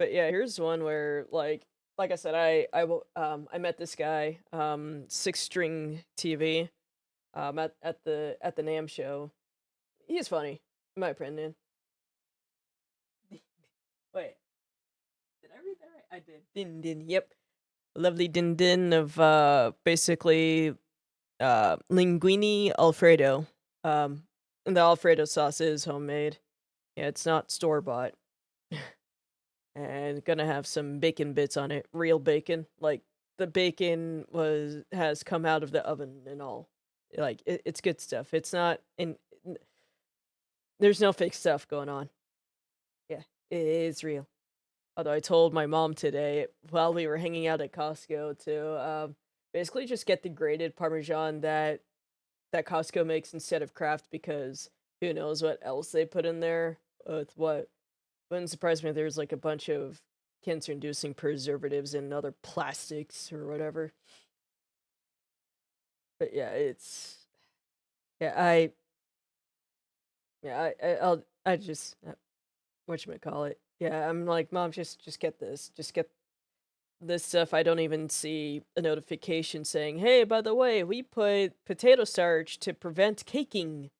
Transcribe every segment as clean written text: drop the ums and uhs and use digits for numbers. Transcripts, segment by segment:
But yeah, here's one where like I said, I met this guy, Sixstring TV, at the NAMM show. He's funny, in my opinion. Wait, did I read that right? I did. Din din. Yep. Lovely din din of basically linguine alfredo. Um, and the alfredo sauce is homemade. Yeah, it's not store bought. And gonna have some bacon bits on it, real bacon. Like the bacon has come out of the oven and all. Like it's good stuff. It's not there's no fake stuff going on. Yeah, it's real. Although I told my mom today while we were hanging out at Costco to basically just get the grated Parmesan that Costco makes instead of Kraft because who knows what else they put in there with what wouldn't surprise me if there's like a bunch of cancer-inducing preservatives and other plastics or whatever. But yeah, it's yeah, I just whatchamacallit. Yeah, I'm like, "Mom, just get this. Just get this stuff." I don't even see a notification saying, "Hey, by the way, we put potato starch to prevent caking."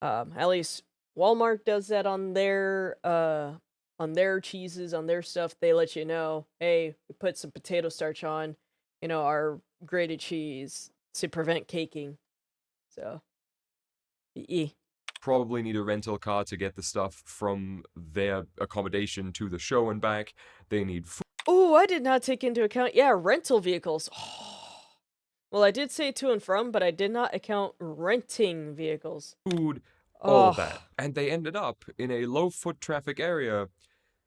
At least Walmart does that on their cheeses, on their stuff. They let you know, "Hey, we put some potato starch on, our grated cheese to prevent caking." So, e Probably need a rental car to get the stuff from their accommodation to the show and back. They need Oh, I did not take into account, yeah, rental vehicles. Well, I did say to and from, but I did not account renting vehicles. food, all of that. Oh, And they ended up in a low foot traffic area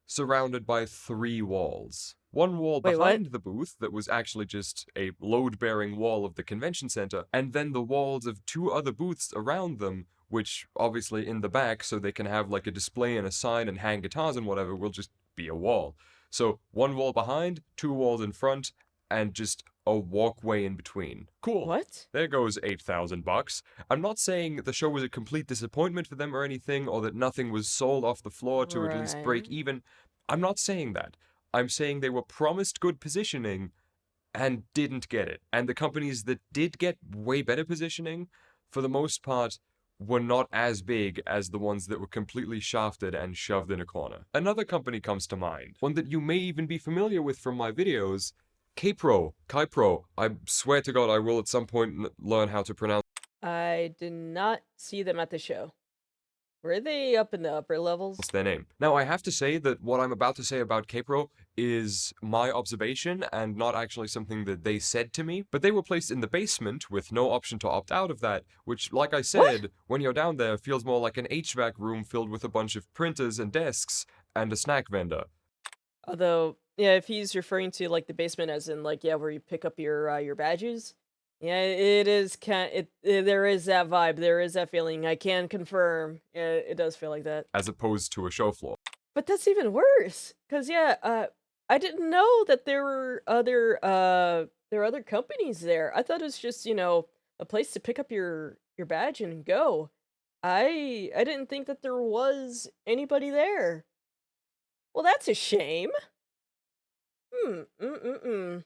surrounded by 3 walls. One wall wait, what? behind the booth that was actually just a load bearing wall of the convention center, and then the walls of 2 other booths around them, which obviously in the back, so they can have like a display and a sign and hang guitars and whatever, will just be a wall. So one wall behind, 2 walls in front, and just a walkway in between. Cool. What? There goes $8,000. I'm not saying the show was a complete disappointment for them or anything, or that nothing was sold off the floor to at least break Right. even. I'm not saying that. I'm saying they were promised good positioning and didn't get it. And the companies that did get way better positioning, for the most part, were not as big as the ones that were completely shafted and shoved in a corner. Another company comes to mind, one that you may even be familiar with from my videos, Kipro. I swear to God, I will at some point learn how to pronounce I did not see them at the show. Were they up in the upper levels? their name. Now, I have to say that what I'm about to say about Kipro is my observation and not actually something that they said to me, but they were placed in the basement with no option to opt out of that, which, like I What? said, when you're down there, feels more like an HVAC room filled with a bunch of printers and desks and a snack vendor. Although, yeah, if he's referring to like the basement as in like yeah, where you pick up your badges, yeah, it is there is that vibe, there is that feeling. I can confirm. Yeah, it does feel like that. As opposed to a show floor. But that's even worse, cause yeah, I didn't know that there were other companies there. I thought it was just a place to pick up your badge and go. I didn't think that there was anybody there. Well, that's a shame. Mm.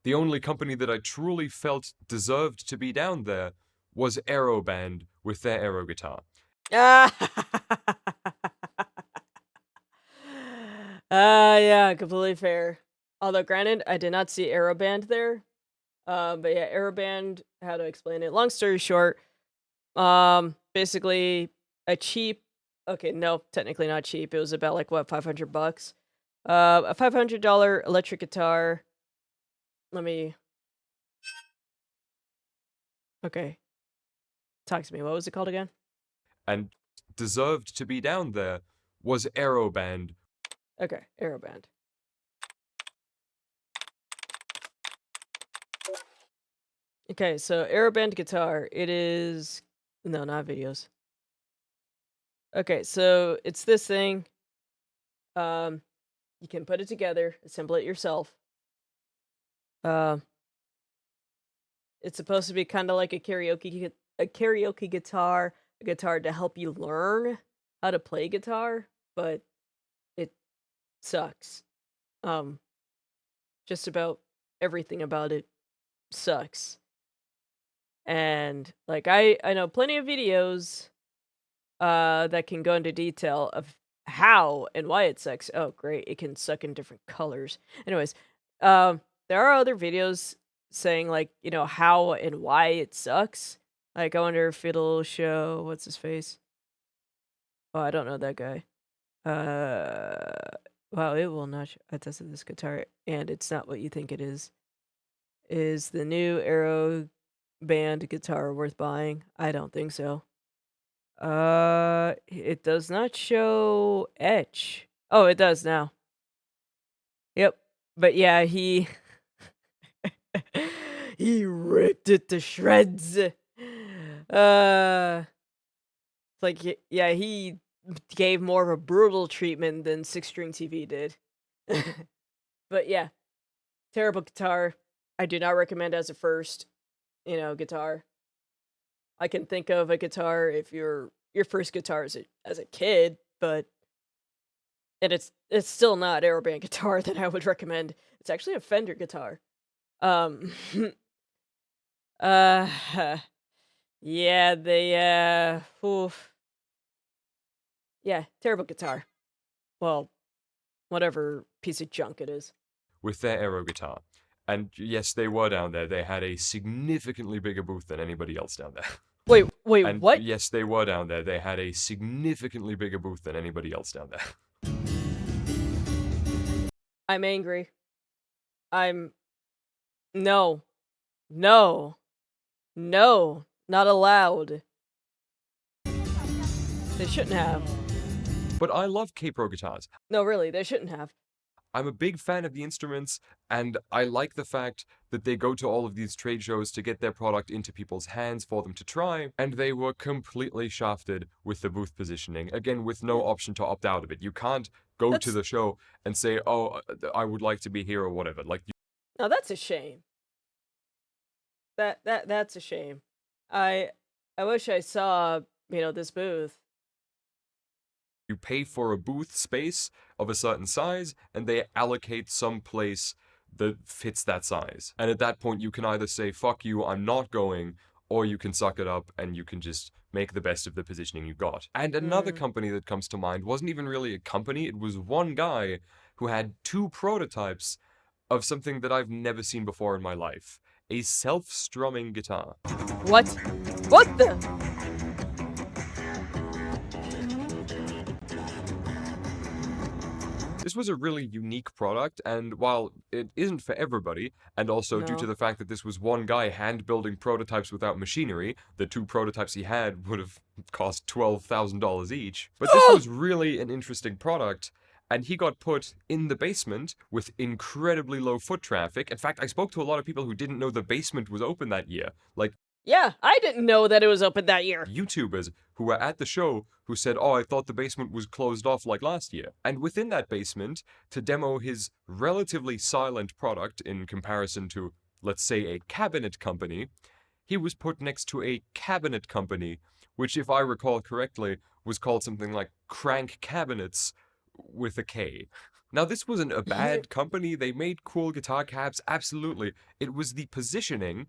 The only company that I truly felt deserved to be down there was Aeroband with their Aero guitar. Ah. Yeah, completely fair. Although granted, I did not see Aeroband there. But yeah, Aeroband, how to explain it? Long story short, basically a cheap okay, no, technically not cheap. It was about like what, $500? A $500 electric guitar. Let me okay, talk to me. What was it called again? And deserved to be down there was Aeroband. Okay, Aeroband. Okay, so Aeroband guitar. It is no, not videos. Okay, so it's this thing. Um, you can put it together, assemble it yourself. Uh, it's supposed to be kind of like a karaoke guitar, a guitar to help you learn how to play guitar, but it sucks. Um, just about everything about it sucks. And like I know plenty of videos that can go into detail of how and why it sucks. Oh, great. It can suck in different colors. Anyways, there are other videos saying like, how and why it sucks. Like I wonder if it'll show what's his face? Oh, I don't know that guy. Wow, it will not. I tested this guitar, and it's not what you think it is. Is the new Arrow band guitar worth buying? I don't think so. It does not show etch. Oh, it does now. Yep. But yeah, he he ripped it to shreds. It's like yeah, he gave more of a brutal treatment than Sixstring TV did. But yeah, terrible guitar. I do not recommend as a first, guitar. I can think of a guitar if your first guitar as a kid, but and it's still not Aeroband guitar that I would recommend. It's actually a Fender guitar. Um, uh, yeah, oof. Yeah, terrible guitar. Well, whatever piece of junk it is. with their aero guitar. And yes, they were down there. They had a significantly bigger booth than anybody else down there. Wait, And what? yes, they were down there. They had a significantly bigger booth than anybody else down there. I'm angry. I'm no, no, no, not allowed. They shouldn't have. But I love K-Pro guitars. No, really, they shouldn't have. I'm a big fan of the instruments, and I like the fact that they go to all of these trade shows to get their product into people's hands for them to try, and they were completely shafted with the booth positioning, again, with no Yeah, option to opt out of it. You can't go to that's the show and say, oh, I would like to be here or whatever. Like, no, that's a shame. That's a shame. I I wish I saw, this booth. you pay for a booth space of a certain size, and they allocate some place that fits that size. And at that point, you can either say, fuck you, I'm not going, or you can suck it up and you can just make the best of the positioning you got. And another Mm. company that comes to mind wasn't even really a company, it was one guy who had two prototypes of something that I've never seen before in my life, a self strumming guitar. What? What the? This was a really unique product, and while it isn't for everybody, and also due to No. the fact that this was one guy hand building prototypes without machinery, the two prototypes he had would have cost $12,000 each. But this was really an interesting product, and he got put in the basement with incredibly low foot traffic. In fact, I spoke to a lot of people who didn't know the basement was open that year. Like, Yeah, I didn't know that it was open that year. YouTubers who were at the show who said, oh, I thought the basement was closed off like last year. And within that basement, to demo his relatively silent product in comparison to, let's say, a cabinet company, he was put next to a cabinet company, which, if I recall correctly, was called something like Crank Cabinets with a K. Now, this wasn't a bad company. They made cool guitar cabs, absolutely. It was the positioning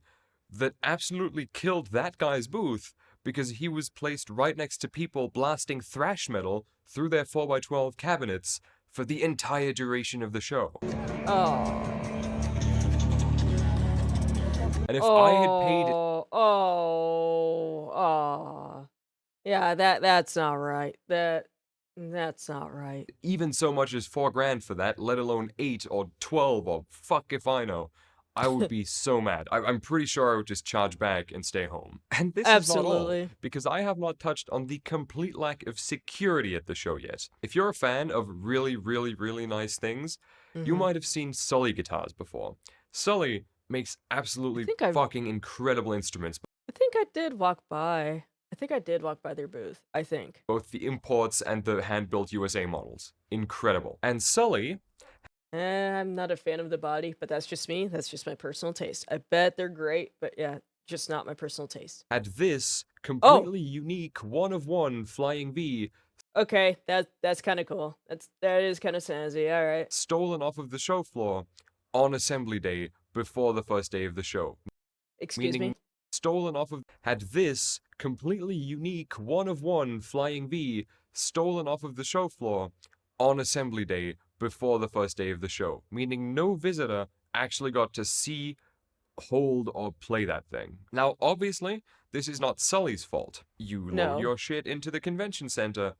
that absolutely killed that guy's booth because he was placed right next to people blasting thrash metal through their 4x12 cabinets for the entire duration of the show. Oh. And if I had paid Oh. Yeah, that's not right. That's not right. even so much as 4 grand for that, let alone 8 or 12 or fuck if I know, I would be so mad. I'm pretty sure I would just charge back and stay home. And this is not all, Absolutely. because I have not touched on the complete lack of security at the show yet. If you're a fan of really, really, really nice things, you Mhm. might have seen Sully guitars before. Sully makes I absolutely think I fucking incredible instruments, I think I did walk by. I think I did walk by their booth, I think. both the imports and the hand-built USA models. Incredible. And Sully I'm not a fan of the body, but that's just me. That's just my personal taste. I bet they're great, but yeah, just not my personal taste. had this Oh, completely unique one-of-one Flying V Okay, that's kind of cool. That is kind of snazzy. All right. Stolen off of the show floor on assembly day before the first day of the show. Excuse Meaning me. stolen off of had this completely unique one of one flying V stolen off of the show floor on assembly day before the first day of the show, meaning no visitor actually got to see, hold, or play that thing. Now, obviously, this is not Sully's fault. You load No. your shit into the convention center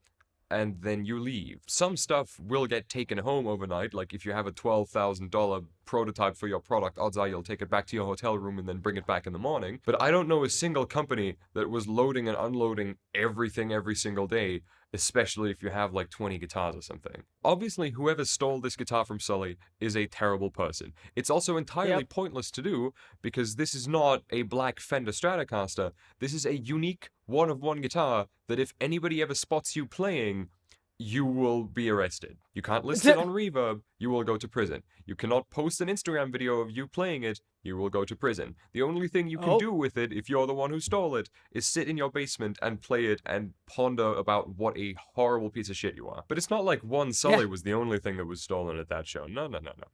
and then you leave. Some stuff will get taken home overnight, like if you have a $12,000 prototype for your product, odds are you'll take it back to your hotel room and then bring it back in the morning. But I don't know a single company that was loading and unloading everything every single day, especially if you have like 20 guitars or something. Obviously, whoever stole this guitar from Sully is a terrible person. It's also entirely Yep. pointless to do because this is not a black Fender Stratocaster. This is a unique one of one guitar that if anybody ever spots you playing, you will be arrested. You can't list it on Reverb, you will go to prison. You cannot post an Instagram video of you playing it, you will go to prison. The only thing you can Oh. do with it, if you're the one who stole it, is sit in your basement and play it and ponder about what a horrible piece of shit you are. But it's not like one Yeah. Sully was the only thing that was stolen at that show. No, no, no, no.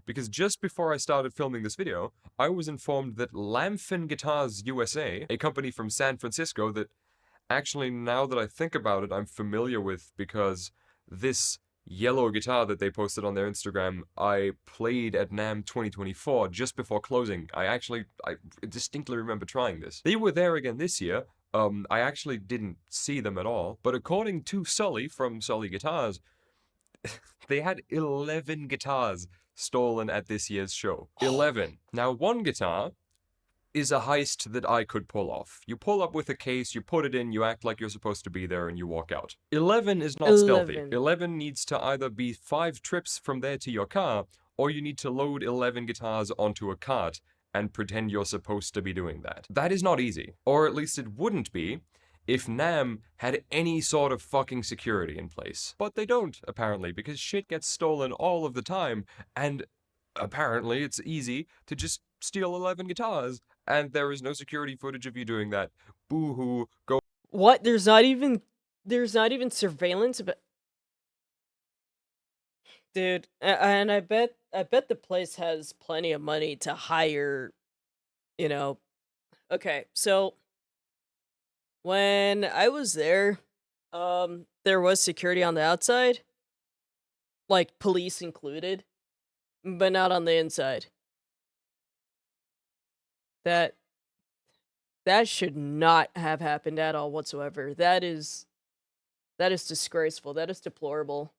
Because just before I started filming this video, I was informed that Lamfin Guitars USA, a company from San Francisco that actually, now that I think about it, I'm familiar with because this yellow guitar that they posted on their Instagram, I played at NAMM 2024 just before closing. I distinctly remember trying this. They were there again this year. I actually didn't see them at all, but according to Sully from Sully Guitars, they had 11 guitars stolen at this year's show. 11. Now, one guitar is a heist that I could pull off. You pull up with a case, you put it in, you act like you're supposed to be there, and you walk out. 11 is not stealthy. 11. 11 needs to either be 5 trips from there to your car, or you need to load 11 guitars onto a cart and pretend you're supposed to be doing that. That is not easy. Or at least it wouldn't be if NAMM had any sort of fucking security in place. But they don't, apparently, because shit gets stolen all of the time, and apparently it's easy to just steal 11 guitars, and there is no security footage of you doing that. Boo hoo, go. What? There's not even surveillance, but dude, and I bet the place has plenty of money to hire, you know. Okay, so when I was there, there was security on the outside, like police included, but not on the inside. That that should not have happened at all whatsoever. That is disgraceful. That is deplorable.